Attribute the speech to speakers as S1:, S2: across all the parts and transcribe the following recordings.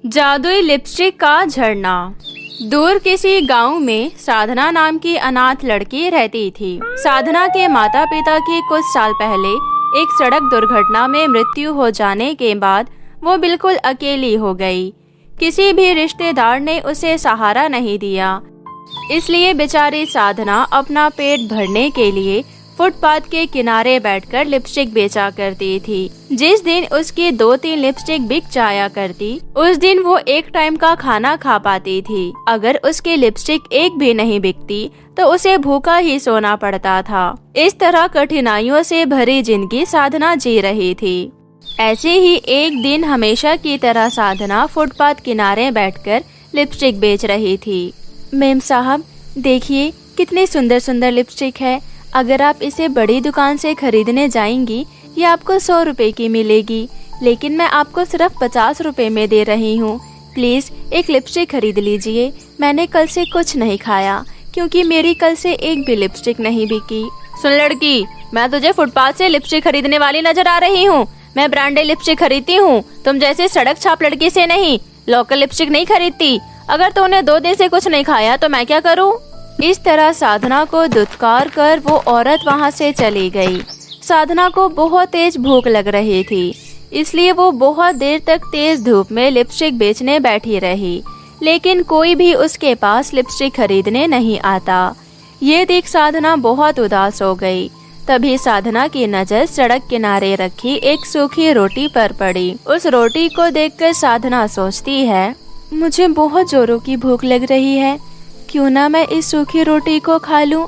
S1: जादुई लिपस्टिक का झरना। दूर किसी गांव में साधना नाम की अनाथ लड़की रहती थी। साधना के माता पिता की कुछ साल पहले एक सड़क दुर्घटना में मृत्यु हो जाने के बाद वो बिल्कुल अकेली हो गई। किसी भी रिश्तेदार ने उसे सहारा नहीं दिया, इसलिए बेचारी साधना अपना पेट भरने के लिए फुटपाथ के किनारे बैठकर लिपस्टिक बेचा करती थी। जिस दिन उसकी 2-3 लिपस्टिक बिक जाया करती, उस दिन वो एक टाइम का खाना खा पाती थी। अगर उसकी लिपस्टिक एक भी नहीं बिकती तो उसे भूखा ही सोना पड़ता था। इस तरह कठिनाइयों से भरी जिंदगी साधना जी रही थी। ऐसे ही एक दिन हमेशा की तरह साधना फुटपाथ किनारे बैठकर लिपस्टिक बेच रही थी। मेम साहब, देखिए कितनी सुंदर सुंदर लिपस्टिक है। अगर आप इसे बड़ी दुकान से खरीदने जाएंगी ये आपको 100 रुपए की मिलेगी, लेकिन मैं आपको सिर्फ 50 रुपए में दे रही हूँ। प्लीज एक लिपस्टिक खरीद लीजिए। मैंने कल से कुछ नहीं खाया क्योंकि मेरी कल से एक भी लिपस्टिक नहीं बिकी। सुन लड़की, मैं तुझे फुटपाथ से लिपस्टिक खरीदने वाली नजर आ रही हूँ। मैं ब्रांडेड लिपस्टिक खरीदती हूँ, तुम जैसे सड़क छाप लड़की से नहीं। लोकल लिपस्टिक नहीं खरीदती। अगर तूने 2 दिन से कुछ नहीं खाया तो मैं क्या करूँ? इस तरह साधना को दुत्कार कर वो औरत वहाँ से चली गई। साधना को बहुत तेज भूख लग रही थी, इसलिए वो बहुत देर तक तेज धूप में लिपस्टिक बेचने बैठी रही, लेकिन कोई भी उसके पास लिपस्टिक खरीदने नहीं आता। ये देख साधना बहुत उदास हो गई। तभी साधना की नज़र सड़क किनारे रखी एक सूखी रोटी पर पड़ी। उस रोटी को देखकर साधना सोचती है, मुझे बहुत जोरों की भूख लग रही है, क्यों ना मैं इस सूखी रोटी को खा लूं।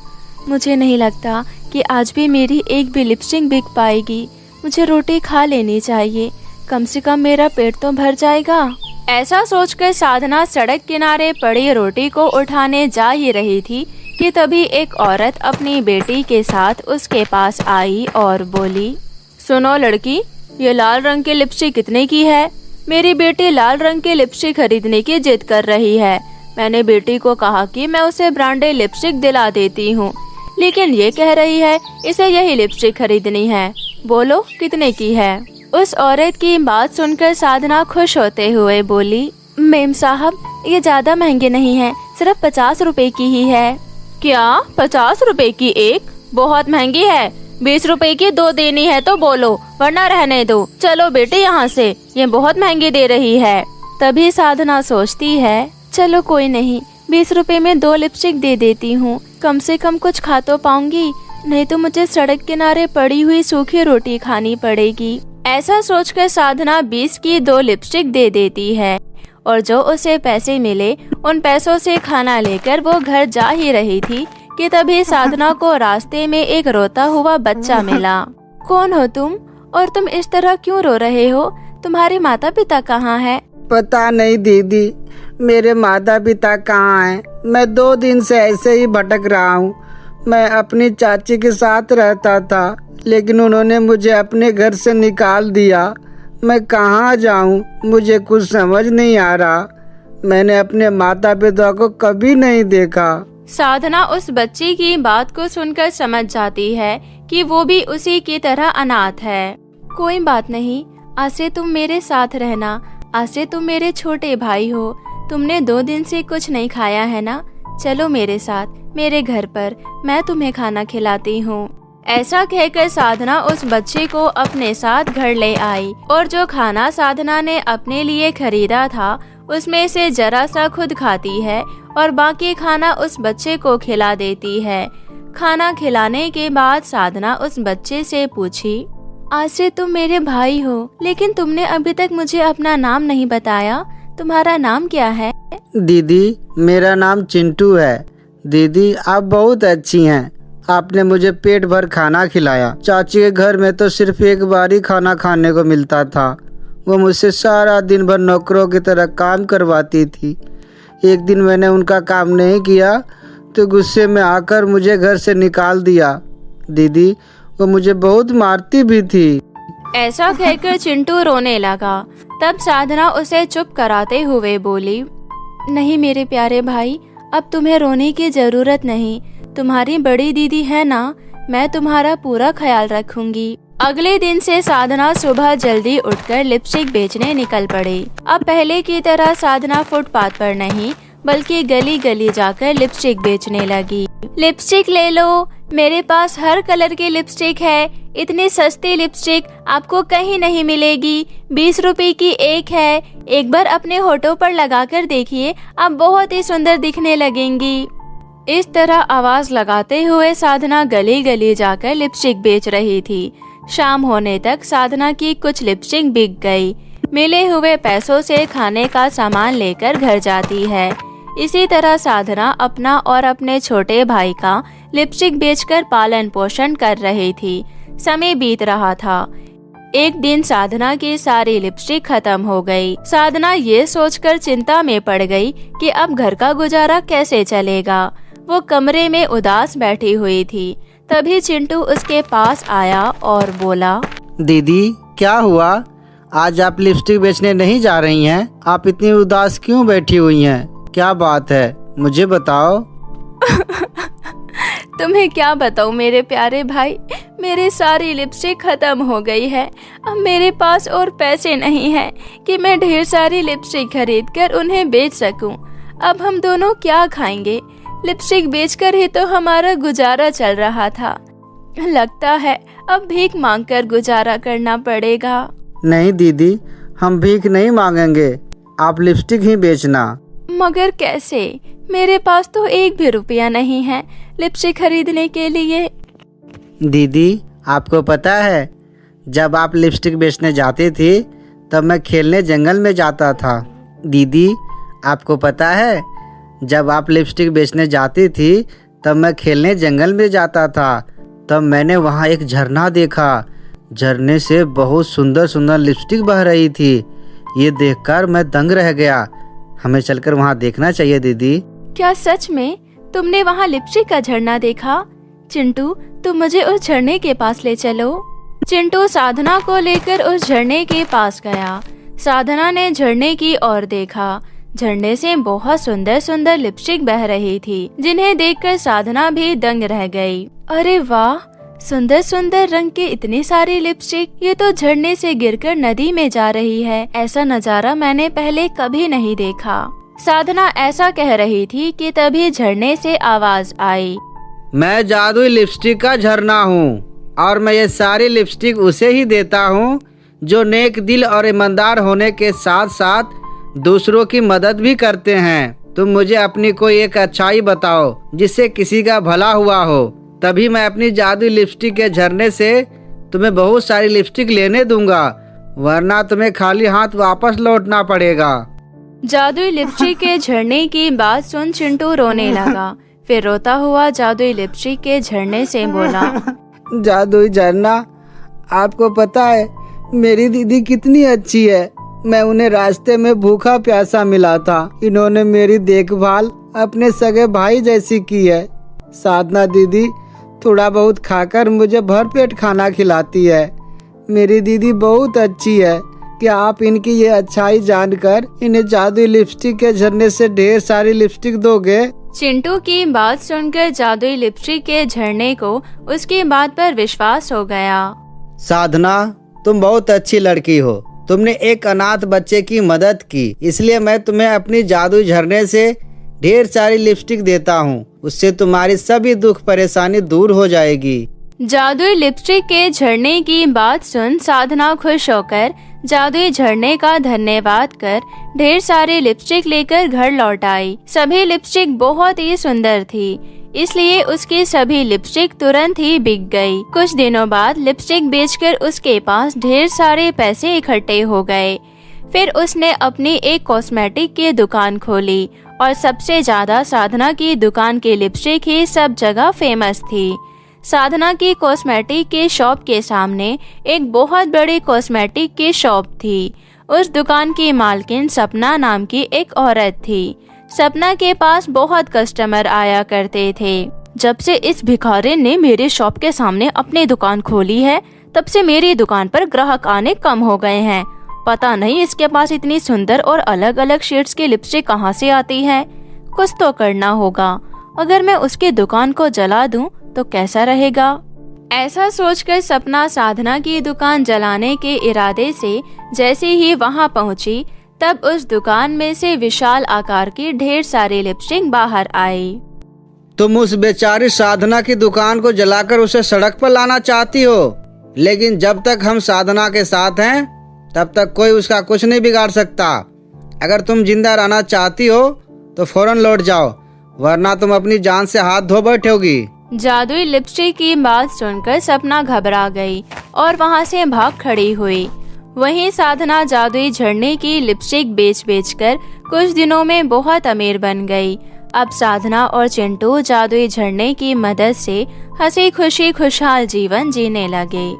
S1: मुझे नहीं लगता कि आज भी मेरी एक भी लिपस्टिक बिक पाएगी। मुझे रोटी खा लेनी चाहिए, कम से कम मेरा पेट तो भर जाएगा। ऐसा सोचकर साधना सड़क किनारे पड़ी रोटी को उठाने जा ही रही थी कि तभी एक औरत अपनी बेटी के साथ उसके पास आई और बोली, सुनो लड़की, ये लाल रंग की लिपस्टिक कितने की है? मेरी बेटी लाल रंग की लिपस्टिक खरीदने की जिद कर रही है। मैंने बेटी को कहा कि मैं उसे ब्रांडेड लिपस्टिक दिला देती हूँ, लेकिन ये कह रही है इसे यही लिपस्टिक खरीदनी है। बोलो कितने की है? उस औरत की बात सुनकर साधना खुश होते हुए बोली, मेम साहब, ये ज्यादा महंगे नहीं है, सिर्फ 50 रुपए की ही है। क्या 50 रुपए की एक? बहुत महंगी है। 20 रुपए की 2 देनी है तो बोलो, वरना रहने दो। चलो बेटी यहाँ से, ये बहुत महंगी दे रही है। तभी साधना सोचती है, चलो कोई नहीं, 20 रुपए में 2 लिपस्टिक दे देती हूँ। कम से कम कुछ खा तो पाऊंगी, नहीं तो मुझे सड़क किनारे पड़ी हुई सूखी रोटी खानी पड़ेगी। ऐसा सोचकर साधना 20 की 2 लिपस्टिक दे देती है और जो उसे पैसे मिले उन पैसों से खाना लेकर वो घर जा ही रही थी कि तभी साधना को रास्ते में एक रोता हुआ बच्चा मिला। कौन हो तुम और तुम इस तरह क्यों रो रहे हो? तुम्हारे माता पिता कहाँ हैं?
S2: पता नहीं दीदी, मेरे माता पिता कहाँ हैं? मैं 2 दिन से ऐसे ही भटक रहा हूँ। मैं अपनी चाची के साथ रहता था, लेकिन उन्होंने मुझे अपने घर से निकाल दिया। मैं कहाँ जाऊँ, मुझे कुछ समझ नहीं आ रहा। मैंने अपने माता पिता को कभी नहीं देखा।
S1: साधना उस बच्चे की बात को सुनकर समझ जाती है कि वो भी उसी की तरह अनाथ है। कोई बात नहीं, आज से तुम मेरे साथ रहना। आज से तुम मेरे छोटे भाई हो। तुमने 2 दिन से कुछ नहीं खाया है ना? चलो मेरे साथ मेरे घर पर, मैं तुम्हें खाना खिलाती हूँ। ऐसा कहकर साधना उस बच्चे को अपने साथ घर ले आई और जो खाना साधना ने अपने लिए खरीदा था उसमें से जरा सा खुद खाती है और बाकी खाना उस बच्चे को खिला देती है। खाना खिलाने के बाद साधना उस बच्चे से पूछी, आज से तुम मेरे भाई हो, लेकिन तुमने अभी तक मुझे अपना नाम नहीं बताया। तुम्हारा नाम क्या है?
S2: दीदी, मेरा नाम चिंटू है। दीदी, आप बहुत अच्छी हैं। आपने मुझे पेट भर खाना खिलाया। चाची के घर में तो सिर्फ एक बार ही खाना खाने को मिलता था। वो मुझसे सारा दिन भर नौकरों की तरह काम करवाती थी। एक दिन मैंने उनका काम नहीं किया तो गुस्से में आकर मुझे घर से निकाल दिया। दीदी, वो मुझे बहुत मारती भी थी।
S1: ऐसा कहकर चिंटू रोने लगा। तब साधना उसे चुप कराते हुए बोली, नहीं मेरे प्यारे भाई, अब तुम्हें रोने की जरूरत नहीं। तुम्हारी बड़ी दीदी है ना, मैं तुम्हारा पूरा ख्याल रखूंगी। अगले दिन से साधना सुबह जल्दी उठकर लिपस्टिक बेचने निकल पड़ी। अब पहले की तरह साधना फुटपाथ पर नहीं बल्कि गली गली जाकर लिपस्टिक बेचने लगी। लिपस्टिक ले लो, मेरे पास हर कलर की लिपस्टिक है। इतनी सस्ती लिपस्टिक आपको कहीं नहीं मिलेगी। 20 रुपए की एक है। एक बार अपने होठों पर लगाकर देखिए, आप बहुत ही सुंदर दिखने लगेंगी। इस तरह आवाज लगाते हुए साधना गली गली जाकर लिपस्टिक बेच रही थी। शाम होने तक साधना की कुछ लिपस्टिक बिक गई। मिले हुए पैसों से खाने का सामान लेकर घर जाती है। इसी तरह साधना अपना और अपने छोटे भाई का लिपस्टिक बेचकर पालन पोषण कर रही थी। समय बीत रहा था। एक दिन साधना की सारी लिपस्टिक खत्म हो गई। साधना ये सोचकर चिंता में पड़ गई कि अब घर का गुजारा कैसे चलेगा। वो कमरे में उदास बैठी हुई थी। तभी चिंटू उसके पास आया और बोला,
S2: दीदी क्या हुआ? आज आप लिपस्टिक बेचने नहीं जा रही हैं? आप इतनी उदास क्यों बैठी हुई हैं? क्या बात है, मुझे बताओ।
S1: तुम्हें क्या बताऊं मेरे प्यारे भाई, मेरी सारी लिपस्टिक खत्म हो गई है। अब मेरे पास और पैसे नहीं हैं कि मैं ढेर सारी लिपस्टिक खरीद कर उन्हें बेच सकूं। अब हम दोनों क्या खाएंगे? लिपस्टिक बेचकर ही तो हमारा गुजारा चल रहा था। लगता है अब भीख मांगकर गुजारा करना पड़ेगा।
S2: नहीं दीदी, हम भीख नहीं मांगेंगे, आप लिपस्टिक ही बेचना।
S1: मगर कैसे? मेरे पास तो 1 भी रुपया नहीं है लिपस्टिक खरीदने के लिए।
S2: दीदी आपको पता है, जब आप लिपस्टिक बेचने जाती थी तब मैं खेलने जंगल में जाता था। दीदी आपको पता है, जब आप लिपस्टिक बेचने जाती थी तब मैं खेलने जंगल में जाता था। तब मैंने वहाँ एक झरना देखा। झरने से बहुत सुंदर सुंदर लिपस्टिक बह रही थी। ये देखकर मैं दंग रह गया। हमें चलकर वहाँ देखना चाहिए दीदी।
S1: क्या सच में तुमने वहाँ लिपस्टिक का झरना देखा? चिंटू, तुम मुझे उस झरने के पास ले चलो। चिंटू साधना को लेकर उस झरने के पास गया। साधना ने झरने की ओर देखा। झरने से बहुत सुंदर सुंदर लिपस्टिक बह रही थी, जिन्हें देखकर साधना भी दंग रह गई। अरे वाह, सुंदर सुंदर रंग के इतनी सारी लिपस्टिक, ये तो झरने से गिरकर नदी में जा रही है। ऐसा नजारा मैंने पहले कभी नहीं देखा। साधना ऐसा कह रही थी कि तभी झरने से आवाज आई,
S2: मैं जादुई लिपस्टिक का झरना हूँ और मैं ये सारी लिपस्टिक उसे ही देता हूँ जो नेक दिल और ईमानदार होने के साथ साथ दूसरों की मदद भी करते हैं। तुम मुझे अपनी कोई एक अच्छाई बताओ जिससे किसी का भला हुआ हो, तभी मैं अपनी जादुई लिपस्टिक के झरने से तुम्हें बहुत सारी लिपस्टिक लेने दूंगा, वरना तुम्हें खाली हाथ वापस लौटना पड़ेगा।
S1: जादुई लिपस्टिक के झरने की बात सुन चिंटू रोने लगा। फिर रोता हुआ जादुई लिपस्टिक के झरने से बोला,
S2: जादुई झरना, आपको पता है मेरी दीदी कितनी अच्छी है। मैं उन्हें रास्ते में भूखा प्यासा मिला था। इन्होंने मेरी देखभाल अपने सगे भाई जैसी की है। साधना दीदी थोड़ा बहुत खाकर मुझे भर पेट खाना खिलाती है। मेरी दीदी बहुत अच्छी है। क्या आप इनकी ये अच्छाई जानकर इन्हें जादुई लिपस्टिक के झरने से ढेर सारी लिपस्टिक दोगे?
S1: चिंटू की बात सुनकर जादुई लिपस्टिक के झरने को उसकी बात पर विश्वास हो गया।
S2: साधना, तुम बहुत अच्छी लड़की हो। तुमने एक अनाथ बच्चे की मदद की, इसलिए मैं तुम्हें अपनी जादुई झरने से ढेर सारी लिपस्टिक देता हूँ। उससे तुम्हारी सभी दुख परेशानी दूर हो जाएगी।
S1: जादुई लिपस्टिक के झरने की बात सुन साधना खुश होकर जादुई झरने का धन्यवाद कर ढेर सारे लिपस्टिक लेकर घर लौट आई। सभी लिपस्टिक बहुत ही सुंदर थी, इसलिए उसकी सभी लिपस्टिक तुरंत ही बिक गई। कुछ दिनों बाद लिपस्टिक बेचकर उसके पास ढेर सारे पैसे इकट्ठे हो गए। फिर उसने अपनी एक कॉस्मेटिक की दुकान खोली और सबसे ज्यादा साधना की दुकान की लिपस्टिक ही सब जगह फेमस थी। साधना की कॉस्मेटिक के शॉप के सामने एक बहुत बड़ी कॉस्मेटिक की शॉप थी। उस दुकान की मालकिन सपना नाम की एक औरत थी। सपना के पास बहुत कस्टमर आया करते थे। जब से इस भिखारी ने मेरे शॉप के सामने अपनी दुकान खोली है, तब से मेरी दुकान पर ग्राहक आने कम हो गए हैं। पता नहीं इसके पास इतनी सुंदर और अलग अलग शेड्स की लिपस्टिक कहाँ से आती है। कुछ तो करना होगा। अगर मैं उसकी दुकान को जला दूं तो कैसा रहेगा? ऐसा सोचकर सपना साधना की दुकान जलाने के इरादे से जैसे ही वहां पहुंची, तब उस दुकान में से विशाल आकार की ढेर सारी लिपस्टिक बाहर आई।
S2: तुम उस बेचारी साधना की दुकान को जलाकर उसे सड़क पर लाना चाहती हो, लेकिन जब तक हम साधना के साथ हैं तब तक कोई उसका कुछ नहीं बिगाड़ सकता। अगर तुम जिंदा रहना चाहती हो तो फौरन लौट जाओ, वरना तुम अपनी जान से हाथ धो बैठोगी।
S1: जादुई लिपस्टिक की बात सुनकर सपना घबरा गई और वहां से भाग खड़ी हुई। वहीं साधना जादुई झरने की लिपस्टिक बेच कर कुछ दिनों में बहुत अमीर बन गई। अब साधना और चिंटू जादुई झरने की मदद से हंसी खुशी खुशहाल जीवन जीने लगे।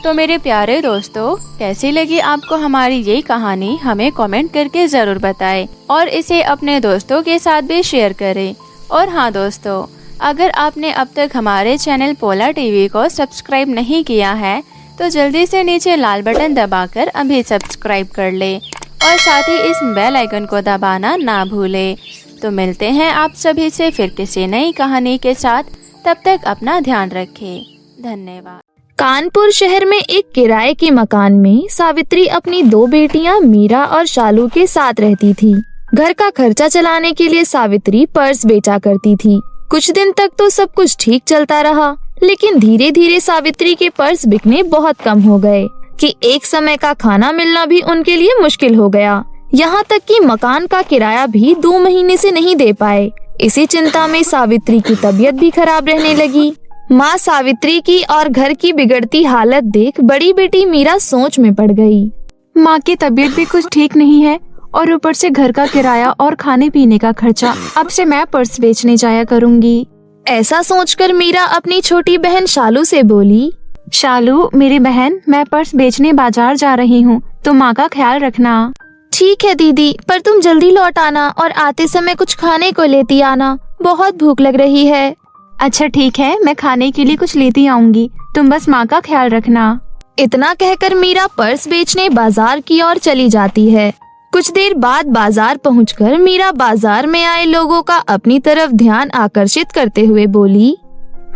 S1: तो मेरे प्यारे दोस्तों, कैसी लगी आपको हमारी ये कहानी, हमें कमेंट करके जरूर बताएं और इसे अपने दोस्तों के साथ भी शेयर करें। और हाँ दोस्तों, अगर आपने अब तक हमारे चैनल पोला टीवी को सब्सक्राइब नहीं किया है तो जल्दी से नीचे लाल बटन दबाकर अभी सब्सक्राइब कर ले और साथ ही इस बेल आइकन को दबाना ना भूले। तो मिलते हैं आप सभी से फिर किसी नई कहानी के साथ, तब तक अपना ध्यान रखें। धन्यवाद।
S3: कानपुर शहर में एक किराए के मकान में सावित्री अपनी 2 बेटियां मीरा और शालू के साथ रहती थी। घर का खर्चा चलाने के लिए सावित्री पर्स बेचा करती थी। कुछ दिन तक तो सब कुछ ठीक चलता रहा, लेकिन धीरे धीरे सावित्री के पर्स बिकने बहुत कम हो गए कि एक समय का खाना मिलना भी उनके लिए मुश्किल हो गया। यहाँ तक कि मकान का किराया भी 2 महीने से नहीं दे पाए। इसी चिंता में सावित्री की तबीयत भी खराब रहने लगी। माँ सावित्री की और घर की बिगड़ती हालत देख बड़ी बेटी मीरा सोच में पड़ गई।
S4: माँ की तबीयत भी कुछ ठीक नहीं है और ऊपर से घर का किराया और खाने पीने का खर्चा। अब से मैं पर्स बेचने जाया करूँगी।
S3: ऐसा सोचकर मीरा अपनी छोटी बहन शालू से बोली,
S4: शालू मेरी बहन, मैं पर्स बेचने बाजार जा रही हूँ, तुम माँ का ख्याल रखना।
S3: ठीक है दीदी, पर तुम जल्दी लौट आना और आते समय कुछ खाने को लेती आना, बहुत भूख लग रही है।
S4: अच्छा ठीक है, मैं खाने के लिए कुछ लेती आऊंगी, तुम बस माँ का ख्याल रखना।
S3: इतना कहकर मीरा पर्स बेचने बाजार की ओर चली जाती है। कुछ देर बाद बाजार पहुंचकर मीरा बाजार में आए लोगों का अपनी तरफ ध्यान आकर्षित करते हुए बोली,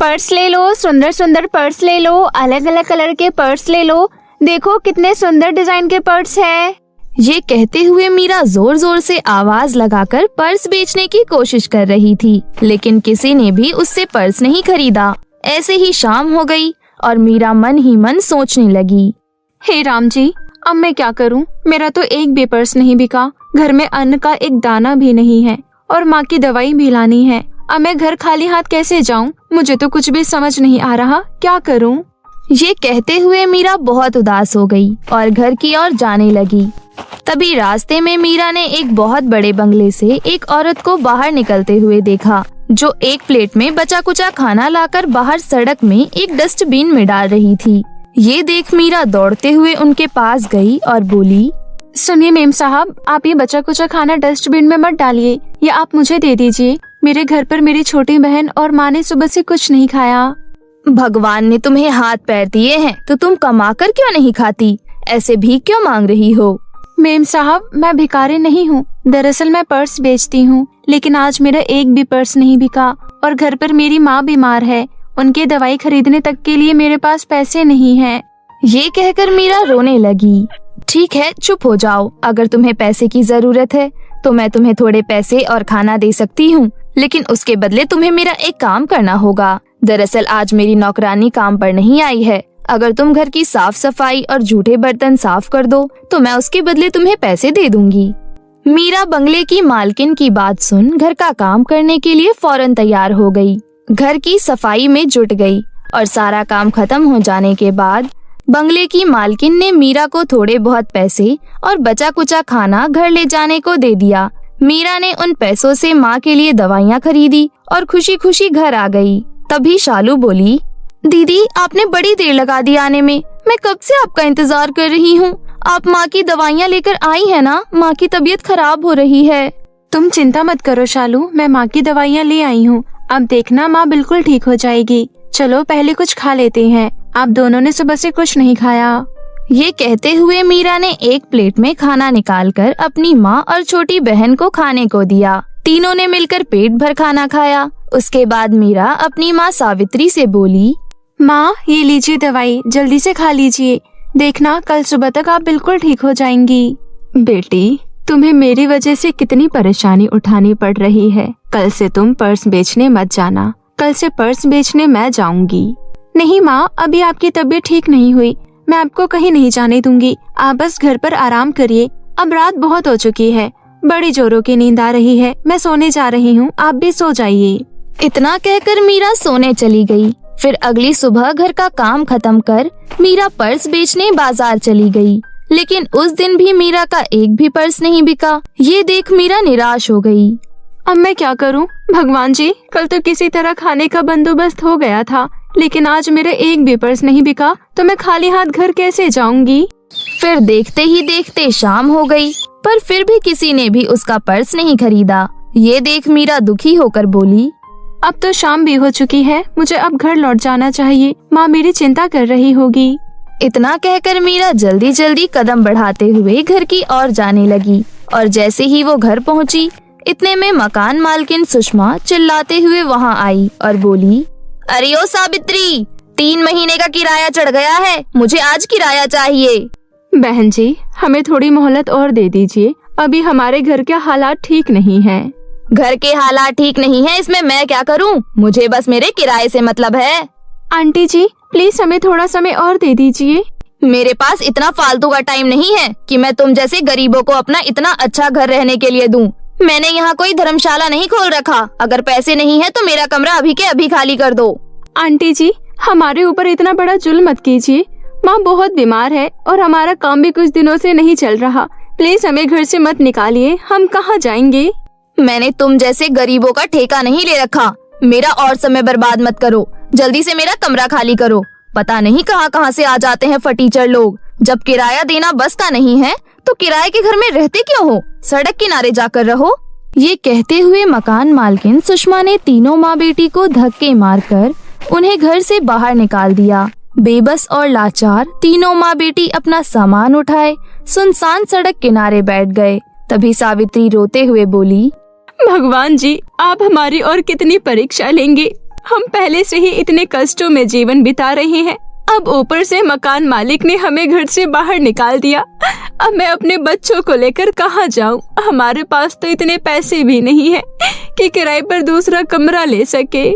S4: पर्स ले लो, सुंदर सुंदर पर्स ले लो, अलग अलग कलर के पर्स ले लो, देखो कितने सुंदर डिजाइन के पर्स है।
S3: ये कहते हुए मीरा जोर जोर से आवाज लगाकर पर्स बेचने की कोशिश कर रही थी, लेकिन किसी ने भी उससे पर्स नहीं खरीदा। ऐसे ही शाम हो गई और मीरा मन ही मन सोचने लगी,
S4: हे राम जी, अब मैं क्या करूं? मेरा तो एक भी पर्स नहीं बिका, घर में अन्न का एक दाना भी नहीं है और माँ की दवाई भी लानी है। अब मैं घर खाली हाथ कैसे जाऊं? मुझे तो कुछ भी समझ नहीं आ रहा, क्या करूं?
S3: ये कहते हुए मीरा बहुत उदास हो गई और घर की ओर जाने लगी। तभी रास्ते में मीरा ने एक बहुत बड़े बंगले से एक औरत को बाहर निकलते हुए देखा, जो एक प्लेट में बचा कुचा खाना लाकर बाहर सड़क में एक डस्टबिन में डाल रही थी। ये देख मीरा दौड़ते हुए उनके पास गई और बोली,
S4: सुनिए मेम साहब, आप ये बचा कुचा खाना डस्टबिन में मत डालिए, ये आप मुझे दे दीजिए। मेरे घर पर मेरी छोटी बहन और माँ ने सुबह से कुछ नहीं खाया।
S3: भगवान ने तुम्हें हाथ पैर दिए हैं तो तुम कमा कर क्यों नहीं खाती? ऐसे भीख क्यों मांग रही हो?
S4: मेम साहब, मैं भिखारी नहीं हूँ, दरअसल मैं पर्स बेचती हूँ, लेकिन आज मेरा एक भी पर्स नहीं बिका और घर पर मेरी माँ बीमार है, उनके दवाई खरीदने तक के लिए मेरे पास पैसे नहीं हैं।
S3: ये कहकर मीरा रोने लगी। ठीक है, चुप हो जाओ, अगर तुम्हें पैसे की जरूरत है तो मैं तुम्हें थोड़े पैसे और खाना दे सकती हूँ, लेकिन उसके बदले तुम्हें मेरा एक काम करना होगा। दरअसल आज मेरी नौकरानी काम पर नहीं आई है। अगर तुम घर की साफ सफाई और जूठे बर्तन साफ कर दो तो मैं उसके बदले तुम्हें पैसे दे दूंगी। मीरा बंगले की मालकिन की बात सुन घर का काम करने के लिए फौरन तैयार हो गई। घर की सफाई में जुट गई और सारा काम खत्म हो जाने के बाद बंगले की मालकिन ने मीरा को थोड़े बहुत पैसे और बचा कुचा खाना घर ले जाने को दे दिया। मीरा ने उन पैसों से माँ के लिए दवाइयाँ खरीदी और खुशी खुशी घर आ गई। तभी शालू बोली, दीदी आपने बड़ी देर लगा दी आने में, मैं कब से आपका इंतजार कर रही हूँ। आप माँ की दवाइयाँ लेकर आई है ना? माँ की तबीयत खराब हो रही है।
S4: तुम चिंता मत करो शालू, मैं माँ की दवाइयाँ ले आई हूँ, अब देखना माँ बिल्कुल ठीक हो जाएगी। चलो पहले कुछ खा लेते हैं, आप दोनों ने सुबह से कुछ नहीं खाया।
S3: ये कहते हुए मीरा ने एक प्लेट में खाना निकालकर अपनी माँ और छोटी बहन को खाने को दिया। तीनों ने मिलकर पेट भर खाना खाया। उसके बाद मीरा अपनी माँ सावित्री से बोली,
S4: माँ ये लीजिए दवाई, जल्दी से खा लीजिए। देखना कल सुबह तक आप बिल्कुल ठीक हो जाएंगी। बेटी, तुम्हें मेरी वजह से कितनी परेशानी उठानी पड़ रही है। कल से तुम पर्स बेचने मत जाना। कल से पर्स बेचने मैं जाऊंगी। नहीं माँ, अभी आपकी तबीयत ठीक नहीं हुई, मैं आपको कहीं नहीं जाने दूंगी। आप बस घर पर आराम करिए। अब रात बहुत हो चुकी है, बड़ी जोरों की नींद आ रही है। मैं सोने जा रही हूँ, आप भी सो जाइए।
S3: इतना कहकर मीरा सोने चली गई। फिर अगली सुबह घर का काम खत्म कर मीरा पर्स बेचने बाजार चली गई। लेकिन उस दिन भी मीरा का एक भी पर्स नहीं बिका। ये देख मीरा निराश हो गई।
S4: अब मैं क्या करूं? भगवान जी, कल तो किसी तरह खाने का बंदोबस्त हो गया था, लेकिन आज मेरा एक भी पर्स नहीं बिका, तो मैं खाली हाथ घर कैसे जाऊंगी?
S3: फिर देखते ही देखते शाम हो गई, पर फिर भी किसी ने भी उसका पर्स नहीं खरीदा। ये देख मीरा दुखी होकर बोली,
S4: अब तो शाम भी हो चुकी है, मुझे अब घर लौट जाना चाहिए। माँ मेरी चिंता कर रही होगी।
S3: इतना कहकर मीरा जल्दी जल्दी कदम बढ़ाते हुए घर की ओर जाने लगी। और जैसे ही वो घर पहुंची, इतने में मकान मालकिन सुषमा चिल्लाते हुए वहां आई और बोली, अरे ओ सावित्री, 3 महीने का किराया चढ़ गया है, मुझे आज किराया चाहिए।
S4: बहन जी, हमें थोड़ी मोहलत और दे दीजिए, अभी हमारे घर के हालात ठीक नहीं है।
S3: घर के हालात ठीक नहीं है, इसमें मैं क्या करूं? मुझे बस मेरे किराए से मतलब है।
S4: आंटी जी, प्लीज हमें थोड़ा समय और दे दीजिए।
S3: मेरे पास इतना फालतू का टाइम नहीं है कि मैं तुम जैसे गरीबों को अपना इतना अच्छा घर रहने के लिए दूं। मैंने यहाँ कोई धर्मशाला नहीं खोल रखा। अगर पैसे नहीं है तो मेरा कमरा अभी के अभी खाली कर दो।
S4: आंटी जी, हमारे ऊपर इतना बड़ा जुल्म मत कीजिए। माँ बहुत बीमार है और हमारा काम भी कुछ दिनों से नहीं चल रहा। प्लीज हमें घर से मत निकालिए, हम कहाँ जाएंगे?
S3: मैंने तुम जैसे गरीबों का ठेका नहीं ले रखा। मेरा और समय बर्बाद मत करो, जल्दी से मेरा कमरा खाली करो। पता नहीं कहाँ से आ जाते हैं फटीचर लोग। जब किराया देना बस का नहीं है तो किराए के घर में रहते क्यों हो? सड़क किनारे जाकर रहो। ये कहते हुए मकान मालकिन सुषमा ने तीनों माँ बेटी को धक्के मारकर उन्हें घर से बाहर निकाल दिया। बेबस और लाचार तीनों माँ बेटी अपना सामान उठाए सुनसान सड़क किनारे बैठ गए। तभी सावित्री रोते हुए बोली,
S4: भगवान जी, आप हमारी और कितनी परीक्षा लेंगे? हम पहले से ही इतने कष्टों में जीवन बिता रहे हैं, अब ऊपर से मकान मालिक ने हमें घर से बाहर निकाल दिया। अब मैं अपने बच्चों को लेकर कहाँ जाऊँ? हमारे पास तो इतने पैसे भी नहीं है कि किराए पर दूसरा कमरा ले सके।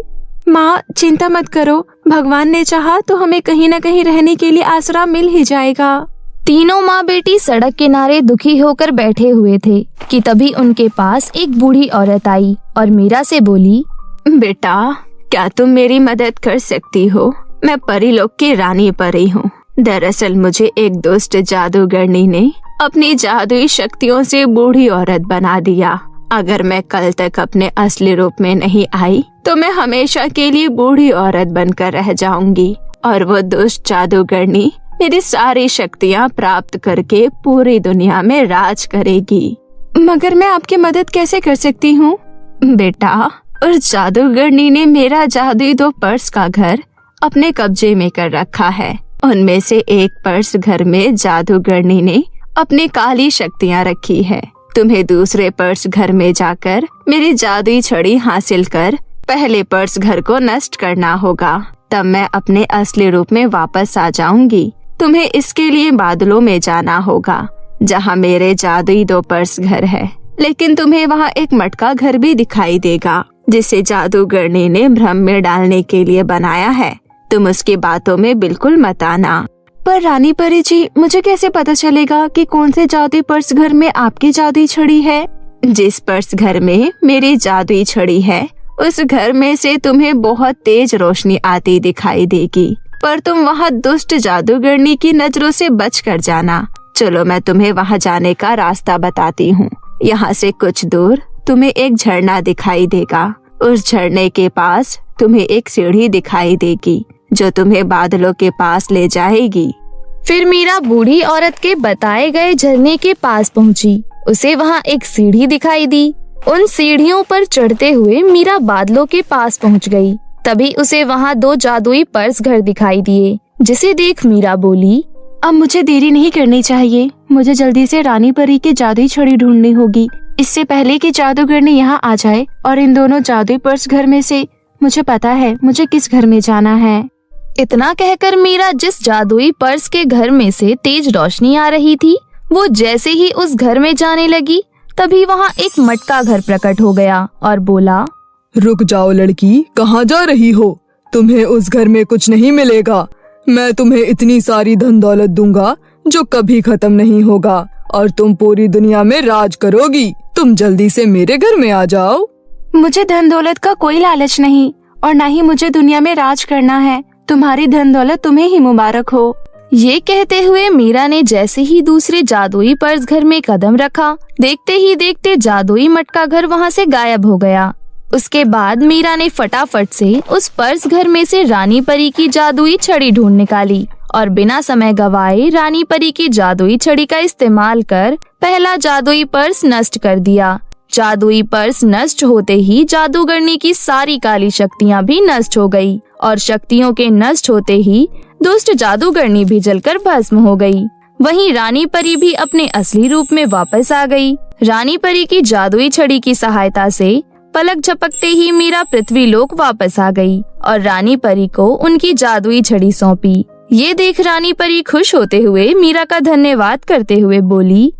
S4: माँ चिंता मत करो, भगवान ने चाहा तो हमें कहीं न कहीं रहने के लिए आसरा मिल ही जाएगा।
S3: तीनों माँ बेटी सड़क किनारे दुखी होकर बैठे हुए थे कि तभी उनके पास एक बूढ़ी औरत आई और मीरा से बोली,
S4: बेटा, क्या तुम मेरी मदद कर सकती हो? मैं परीलोक की रानी परी हूँ। दरअसल मुझे एक दुष्ट जादूगरनी ने अपनी जादुई शक्तियों से बूढ़ी औरत बना दिया। अगर मैं कल तक अपने असली रूप में नहीं आई तो मैं हमेशा के लिए बूढ़ी औरत बनकर रह जाऊंगी और वो दुष्ट जादूगरनी मेरी सारी शक्तियाँ प्राप्त करके पूरी दुनिया में राज करेगी। मगर मैं आपकी मदद कैसे कर सकती हूँ? बेटा, उस जादूगरनी ने मेरा जादुई 2 पर्स का घर अपने कब्जे में कर रखा है। उनमें से एक पर्स घर में जादूगरनी ने अपनी काली शक्तियाँ रखी है। तुम्हें दूसरे पर्स घर में जाकर मेरी जादुई छड़ी हासिल कर पहले पर्स घर को नष्ट करना होगा, तब मैं अपने असली रूप में वापस आ जाऊंगी। तुम्हें इसके लिए बादलों में जाना होगा जहाँ मेरे जादुई 2 पर्स घर है। लेकिन तुम्हें वहाँ एक मटका घर भी दिखाई देगा जिसे जादूगरनी ने भ्रम में डालने के लिए बनाया है। तुम उसकी बातों में बिल्कुल मत आना। पर रानी परी जी, मुझे कैसे पता चलेगा कि कौन से जादुई पर्स घर में आपकी जादुई छड़ी है? जिस पर्स घर में मेरी जादुई छड़ी है उस घर में से तुम्हें बहुत तेज रोशनी आती दिखाई देगी, पर तुम वहाँ दुष्ट जादूगरनी की नजरों से बच कर जाना। चलो मैं तुम्हें वहाँ जाने का रास्ता बताती हूँ। यहाँ से कुछ दूर तुम्हें एक झरना दिखाई देगा। उस झरने के पास तुम्हें एक सीढ़ी दिखाई देगी जो तुम्हें बादलों के पास ले जाएगी।
S3: फिर मीरा बूढ़ी औरत के बताए गए झरने के पास पहुंची। उसे वहां एक सीढ़ी दिखाई दी। उन सीढ़ियों पर चढ़ते हुए मीरा बादलों के पास पहुंच गई। तभी उसे वहां 2 जादुई पर्स घर दिखाई दिए, जिसे देख मीरा बोली,
S4: अब मुझे देरी नहीं करनी चाहिए। मुझे जल्दी से रानी परी की जादुई छड़ी ढूंढनी होगी, इससे पहले कि जादूगरनी यहाँ आ जाए। और इन दोनों जादुई पर्स घर में से मुझे पता है मुझे किस घर में जाना है।
S3: इतना कहकर मीरा जिस जादुई पर्स के घर में से तेज रोशनी आ रही थी, वो जैसे ही उस घर में जाने लगी, तभी वहाँ एक मटका घर प्रकट हो गया और बोला,
S5: रुक जाओ लड़की, कहाँ जा रही हो? तुम्हें उस घर में कुछ नहीं मिलेगा। मैं तुम्हें इतनी सारी धन दौलत दूंगा जो कभी खत्म नहीं होगा और तुम पूरी दुनिया में राज करोगी। तुम जल्दी से मेरे घर में आ जाओ।
S4: मुझे धन दौलत का कोई लालच नहीं और न ही मुझे दुनिया में राज करना है। तुम्हारी धन दौलत तुम्हें ही मुबारक हो।
S3: ये कहते हुए मीरा ने जैसे ही दूसरे जादुई पर्स घर में कदम रखा, देखते ही देखते जादुई मटका घर वहाँ से गायब हो गया। उसके बाद मीरा ने फटाफट से उस पर्स घर में से रानी परी की जादुई छड़ी ढूंढ निकाली और बिना समय गवाए रानी परी की जादुई छड़ी का इस्तेमाल कर पहला जादुई पर्स नष्ट कर दिया। जादुई पर्स नष्ट होते ही जादूगरनी की सारी काली शक्तियाँ भी नष्ट हो गई और शक्तियों के नष्ट होते ही दुष्ट जादूगरनी भी जलकर भस्म हो गई। वहीं रानी परी भी अपने असली रूप में वापस आ गई। रानी परी की जादुई छड़ी की सहायता से पलक झपकते ही मीरा पृथ्वी लोक वापस आ गई और रानी परी को उनकी जादुई छड़ी सौंपी। ये देख रानी परी खुश होते हुए मीरा का धन्यवाद करते हुए बोली,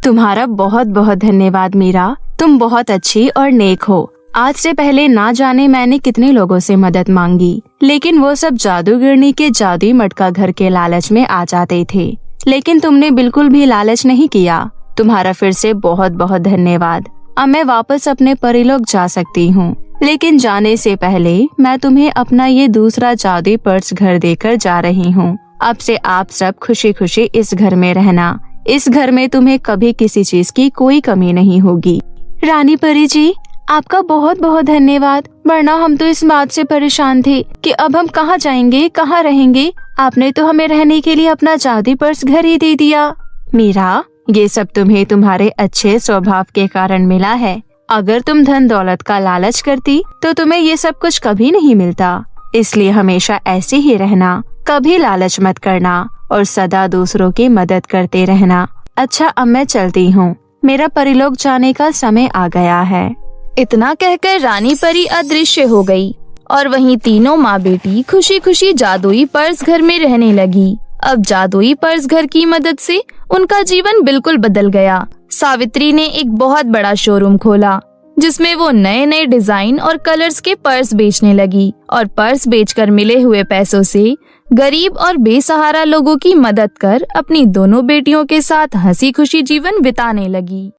S1: तुम्हारा बहुत बहुत धन्यवाद मीरा, तुम बहुत अच्छी और नेक हो। आज से पहले ना जाने मैंने कितने लोगों से मदद मांगी, लेकिन वो सब जादूगरनी के जादुई मटका घर के लालच में आ जाते थे, लेकिन तुमने बिल्कुल भी लालच नहीं किया। तुम्हारा फिर से बहुत बहुत धन्यवाद। अब मैं वापस अपने परिलोक जा सकती हूँ, लेकिन जाने से पहले मैं तुम्हें अपना ये दूसरा जादुई पर्स घर देकर जा रही हूँ। अब से आप सब खुशी खुशी इस घर में रहना। इस घर में तुम्हें कभी किसी चीज की कोई कमी नहीं होगी।
S4: रानी परी जी, आपका बहुत बहुत धन्यवाद, वरना हम तो इस बात से परेशान थे कि अब हम कहाँ जाएंगे, कहाँ रहेंगे। आपने तो हमें रहने के लिए अपना जादुई पर्स घर ही दे दिया।
S1: मीरा, ये सब तुम्हें तुम्हारे अच्छे स्वभाव के कारण मिला है। अगर तुम धन दौलत का लालच करती तो तुम्हें ये सब कुछ कभी नहीं मिलता। इसलिए हमेशा ऐसे ही रहना, कभी लालच मत करना और सदा दूसरों की मदद करते रहना। अच्छा, अब मैं चलती हूँ, मेरा परिलोक जाने का समय आ गया है।
S3: इतना कहकर रानी परी अदृश्य हो गई और वहीं तीनों माँ बेटी खुशी खुशी जादुई पर्स घर में रहने लगी। अब जादुई पर्स घर की मदद से उनका जीवन बिल्कुल बदल गया। सावित्री ने एक बहुत बड़ा शोरूम खोला जिसमें वो नए नए डिजाइन और कलर्स के पर्स बेचने लगी और पर्स बेचकर मिले हुए पैसों से गरीब और बेसहारा लोगों की मदद कर अपनी दोनों बेटियों के साथ हंसी खुशी जीवन बिताने लगी।